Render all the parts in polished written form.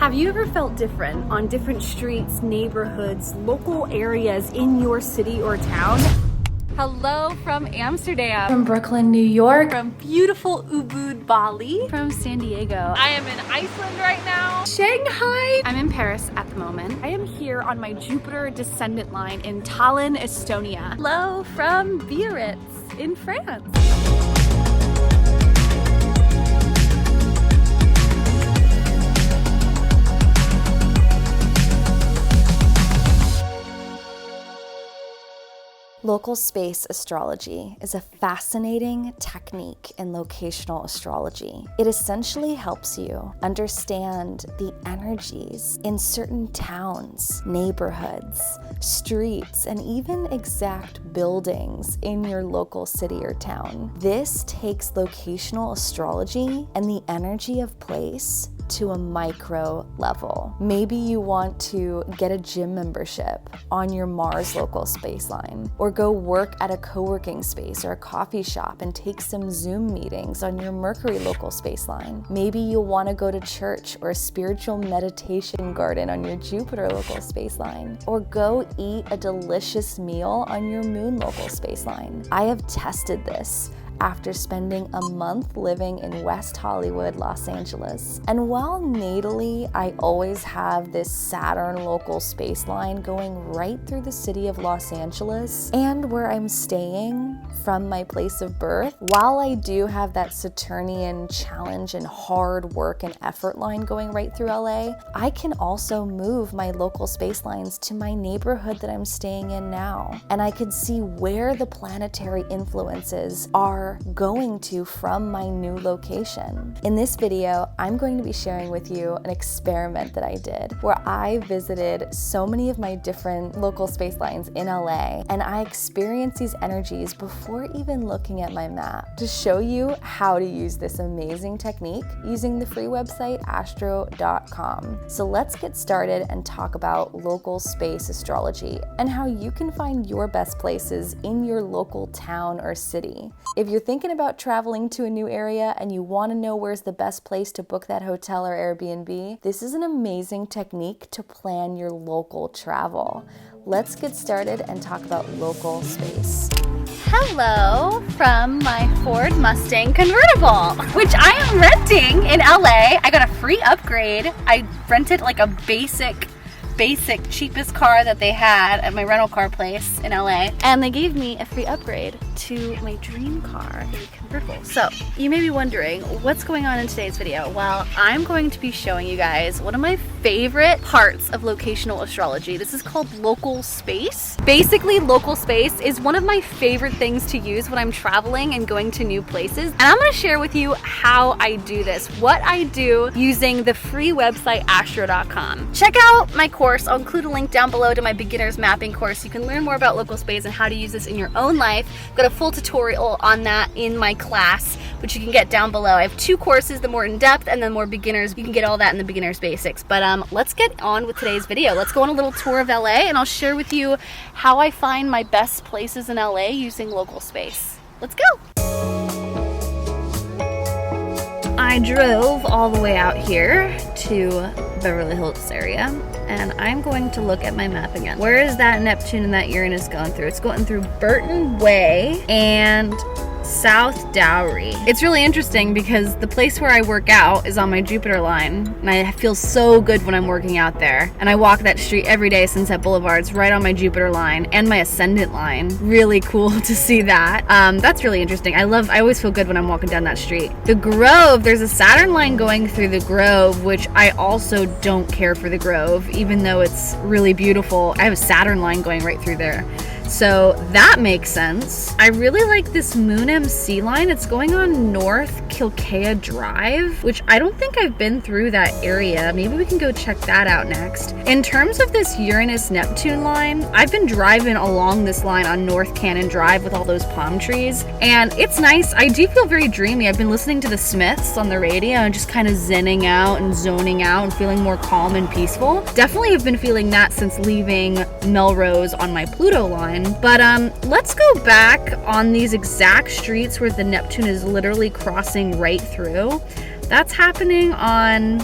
Have you ever felt different on different streets, neighborhoods, local areas in your city or town? Hello from Amsterdam, From Brooklyn, New York, from beautiful Ubud, Bali, from San Diego. I am in Iceland right now, Shanghai. I'm in Paris at the moment. I am here on my Jupiter descendant line in Tallinn, Estonia. Hello from Biarritz in France. Local space astrology is a fascinating technique in locational astrology. It essentially helps you understand the energies in certain towns, neighborhoods, streets, and even exact buildings in your local city or town. This takes locational astrology and the energy of place to a micro level. Maybe you want to get a gym membership on your Mars local space line, or go work at a co-working space or a coffee shop and take some Zoom meetings on your Mercury local space line. Maybe you'll want to go to church or a spiritual meditation garden on your Jupiter local space line, or go eat a delicious meal on your Moon local space line. I have tested this after spending a month living in West Hollywood, Los Angeles. And while natally I always have this Saturn local space line going right through the city of Los Angeles and where I'm staying from my place of birth, while I do have that Saturnian challenge and hard work and effort line going right through LA, I can also move my local space lines to my neighborhood that I'm staying in now. And I can see where the planetary influences are going to from my new location. In this video, I'm going to be sharing with you an experiment that I did where I visited so many of my different local space lines in LA, and I experienced these energies before even looking at my map to show you how to use this amazing technique using the free website astro.com. So let's get started and talk about local space astrology and how you can find your best places in your local town or city. If you're thinking about traveling to a new area and you want to know where's the best place to book that hotel or Airbnb, this is an amazing technique to plan your local travel. Let's get started and talk about local space. Hello from my Ford Mustang convertible, which I am renting in LA. I got a free upgrade. I rented like a basic cheapest car that they had at my rental car place in LA, and they gave me a free upgrade to my dream car, a convertible. So you may be wondering what's going on in today's video. Well, I'm going to be showing you guys one of my favorite parts of locational astrology. This is called local space. Basically, local space is one of my favorite things to use when I'm traveling and going to new places, and I'm going to share with you how I do this, what I do using the free website astro.com. Check out my course. I'll include a link down below to my beginner's mapping course. You can learn more about local space and how to use this in your own life. I've got a full tutorial on that in my class, which you can get down below. I have two courses, the more in-depth and the more beginners. You can get all that in the beginner's basics. But let's get on with today's video. Let's go on a little tour of LA, and I'll share with you how I find my best places in LA using local space. Let's go. I drove all the way out here to Beverly Hills area, and I'm going to look at my map again. Where is that Neptune and that Uranus going through? It's going through Burton Way and South Dowry. It's really interesting because the place where I work out is on my Jupiter line, and I feel so good when I'm working out there. And I walk that street every day. Sunset Boulevard's right on my Jupiter line and my ascendant line. Really cool to see that. That's really interesting. I always feel good when I'm walking down that street. The Grove, there's a Saturn line going through the Grove, which I also don't care for the Grove, even though it's really beautiful. I have a Saturn line going right through there. So that makes sense. I really like this Moon MC line. It's going on North Kilkea Drive, which I don't think I've been through that area. Maybe we can go check that out next. In terms of this Uranus-Neptune line, I've been driving along this line on North Cannon Drive with all those palm trees, and it's nice. I do feel very dreamy. I've been listening to the Smiths on the radio and just kind of zenning out and zoning out and feeling more calm and peaceful. Definitely have been feeling that since leaving Melrose on my Pluto line. But let's go back on these exact streets where the Neptune is literally crossing right through. That's happening on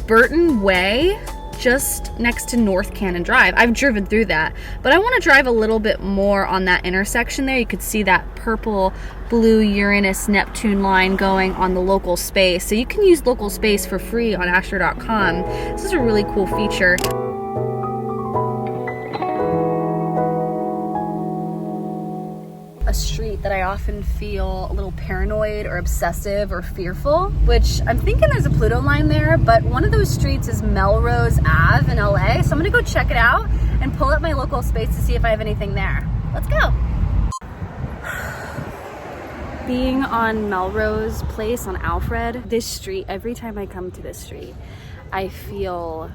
Burton Way, just next to North Cannon Drive. I've driven through that, but I want to drive a little bit more on that intersection there. You could see that purple blue Uranus Neptune line going on the local space. So you can use local space for free on astro.com. This is a really cool feature. A street that I often feel a little paranoid or obsessive or fearful, which I'm thinking there's a Pluto line there, but one of those streets is Melrose Ave in LA. So I'm gonna go check it out and pull up my local space to see if I have anything there. Let's go. Being on Melrose Place on Alfred, this street, every time I come to this street, I feel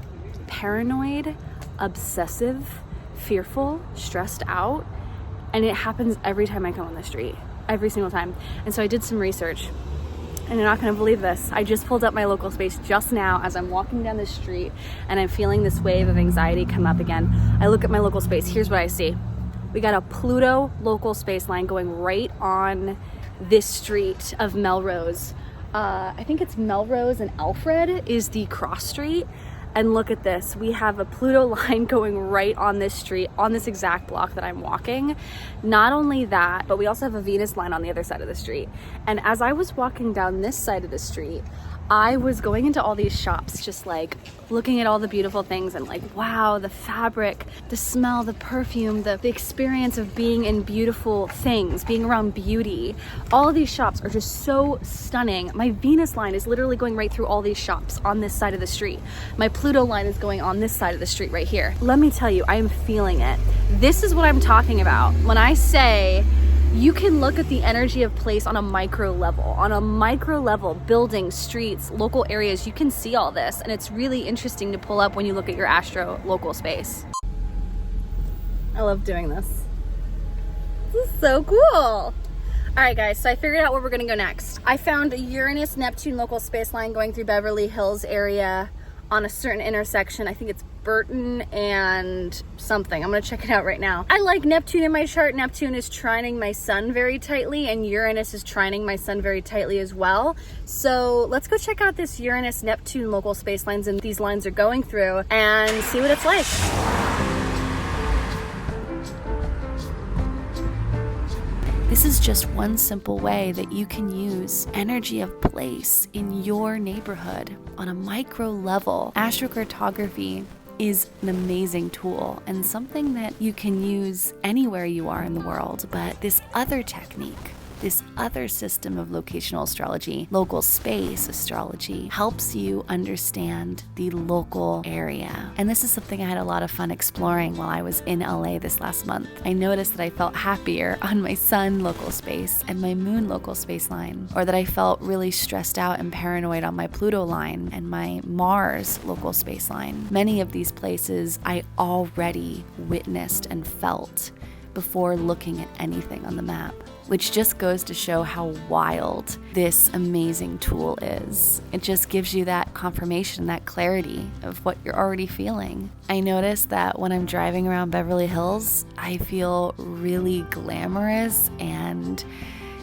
paranoid, obsessive, fearful, stressed out. And it happens every time I come on the street, every single time. And so I did some research, and you're not gonna believe this. I just pulled up my local space just now as I'm walking down the street, and I'm feeling this wave of anxiety come up again. I look at my local space, here's what I see. We got a Pluto local space line going right on this street of Melrose. I think it's Melrose and Alfred is the cross street. And look at this, we have a Pluto line going right on this street, on this exact block that I'm walking. Not only that, but we also have a Venus line on the other side of the street. And as I was walking down this side of the street, I was going into all these shops, just like looking at all the beautiful things and like, wow, the fabric, the smell, the perfume, the experience of being in beautiful things, being around beauty. All of these shops are just so stunning. My Venus line is literally going right through all these shops on this side of the street. My Pluto line is going on this side of the street right here. Let me tell you, I am feeling it. This is what I'm talking about when I say you can look at the energy of place on a micro level. On a micro level, buildings, streets, local areas, you can see all this, and it's really interesting to pull up when you look at your astro local space. I love doing this. This is so cool. All right, guys, so I figured out where we're gonna go next. I found a Uranus-Neptune local space line going through Beverly Hills area on a certain intersection. I think it's Burton and something. I'm gonna check it out right now. I like Neptune in my chart. Neptune is trining my sun very tightly, and Uranus is trining my sun very tightly as well. So let's go check out this Uranus-Neptune local space lines and these lines are going through and see what it's like. This is just one simple way that you can use energy of place in your neighborhood on a micro level. Astrocartography is an amazing tool and something that you can use anywhere you are in the world, but this other technique, this other system of locational astrology, local space astrology, helps you understand the local area. And this is something I had a lot of fun exploring while I was in LA this last month. I noticed that I felt happier on my sun local space and my moon local space line, or that I felt really stressed out and paranoid on my Pluto line and my Mars local space line. Many of these places I already witnessed and felt before looking at anything on the map, which just goes to show how wild this amazing tool is. It just gives you that confirmation, that clarity of what you're already feeling. I noticed that when I'm driving around Beverly Hills, I feel really glamorous and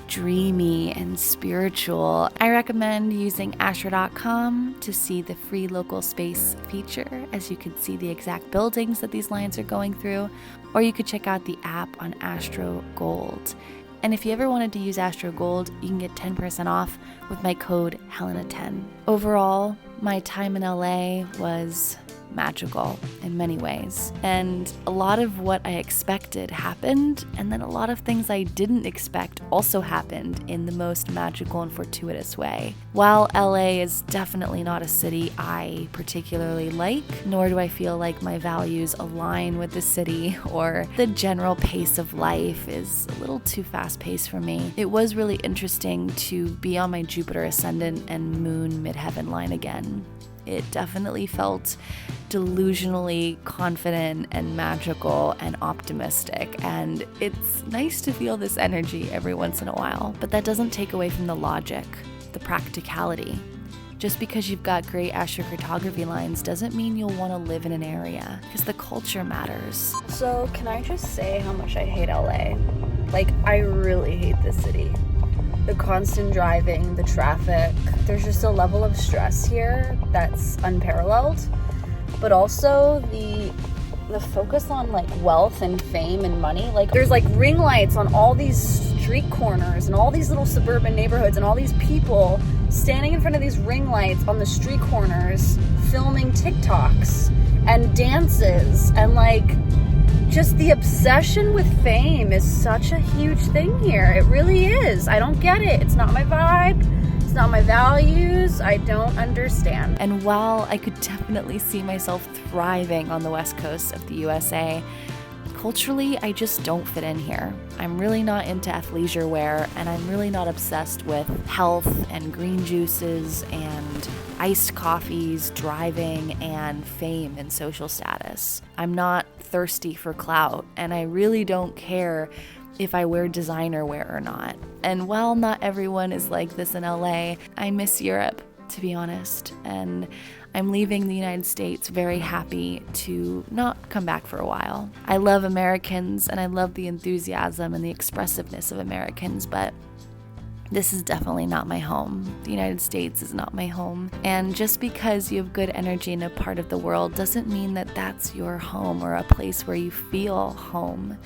dreamy and spiritual. I recommend using astro.com to see the free local space feature, as you can see the exact buildings that these lines are going through, or you could check out the app on Astro Gold. And if you ever wanted to use Astro Gold, you can get 10% off with my code Helena10. Overall, my time in LA was magical in many ways. And a lot of what I expected happened, and then a lot of things I didn't expect also happened in the most magical and fortuitous way. While LA is definitely not a city I particularly like, nor do I feel like my values align with the city, or the general pace of life is a little too fast-paced for me, it was really interesting to be on my Jupiter ascendant and moon midheaven line again. It definitely felt delusionally confident and magical and optimistic, and it's nice to feel this energy every once in a while. But that doesn't take away from the logic, the practicality. Just because you've got great astrocartography lines doesn't mean you'll want to live in an area, because the culture matters. So can I just say how much I hate LA? Like, I really hate this city. The constant driving, the traffic. There's just a level of stress here that's unparalleled. But also the focus on like wealth and fame and money. Like there's like ring lights on all these street corners and all these little suburban neighborhoods and all these people standing in front of these ring lights on the street corners filming TikToks and dances, and like just the obsession with fame is such a huge thing here. It really is. I don't get it. It's not my vibe. It's not my values. I don't understand. And while I could definitely see myself thriving on the west coast of the USA, culturally, I just don't fit in here. I'm really not into athleisure wear, and I'm really not obsessed with health and green juices and iced coffees, driving, and fame and social status. I'm not thirsty for clout, and I really don't care if I wear designer wear or not. And while not everyone is like this in LA, I miss Europe, to be honest. And I'm leaving the United States very happy to not come back for a while. I love Americans, and I love the enthusiasm and the expressiveness of Americans, but this is definitely not my home. The United States is not my home. And just because you have good energy in a part of the world doesn't mean that that's your home or a place where you feel home.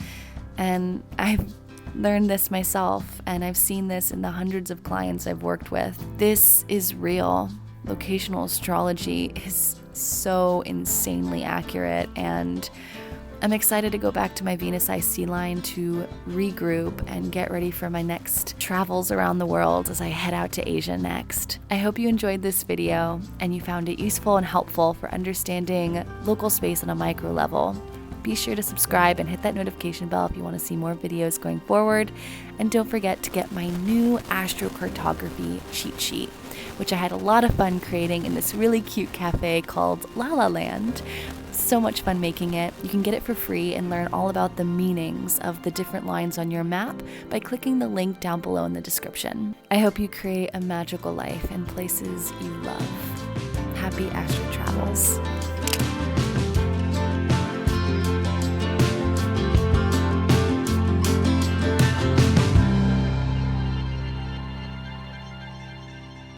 And I've learned this myself, and I've seen this in the hundreds of clients I've worked with. This is real. Locational astrology is so insanely accurate, and I'm excited to go back to my Venus IC line to regroup and get ready for my next travels around the world as I head out to Asia next. I hope you enjoyed this video and you found it useful and helpful for understanding local space on a micro level. Be sure to subscribe and hit that notification bell if you want to see more videos going forward. And don't forget to get my new astrocartography cheat sheet, which I had a lot of fun creating in this really cute cafe called La La Land. So much fun making it. You can get it for free and learn all about the meanings of the different lines on your map by clicking the link down below in the description. I hope you create a magical life in places you love. Happy astro travels.